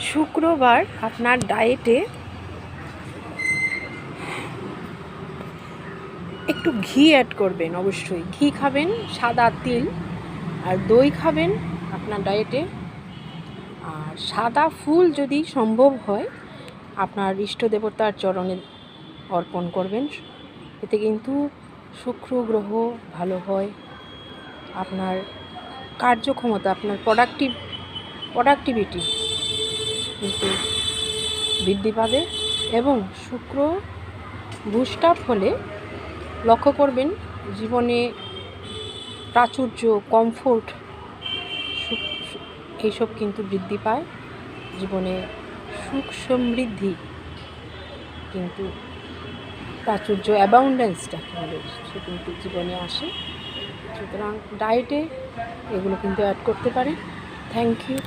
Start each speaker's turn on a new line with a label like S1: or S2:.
S1: শুক্রবার আপনার ডায়েটে একটু ঘি অ্যাড করবেন। অবশ্যই ঘি খাবেন, সাদা তিল আর দই খাবেন আপনার ডায়েটে। আর সাদা ফুল যদি সম্ভব হয় আপনার ইষ্ট দেবতার চরণে অর্পণ করবেন। এতে কিন্তু শুক্র গ্রহ ভালো হয়, আপনার কার্যক্ষমতা, আপনার প্রোডাক্টিভিটি কিন্তু বৃদ্ধি পাবে। এবং শুক্র বুস্ট আপ হলে লক্ষ্য করবেন জীবনে প্রাচুর্য, কমফোর্ট এইসব কিন্তু বৃদ্ধি পায়। জীবনে সুখ সমৃদ্ধি কিন্তু প্রাচুর্য, অ্যাবাউন্ডেন্সটা সে কিন্তু জীবনে আসে। সুতরাং ডায়েটে এগুলো কিন্তু অ্যাড করতে পারে। Thank you.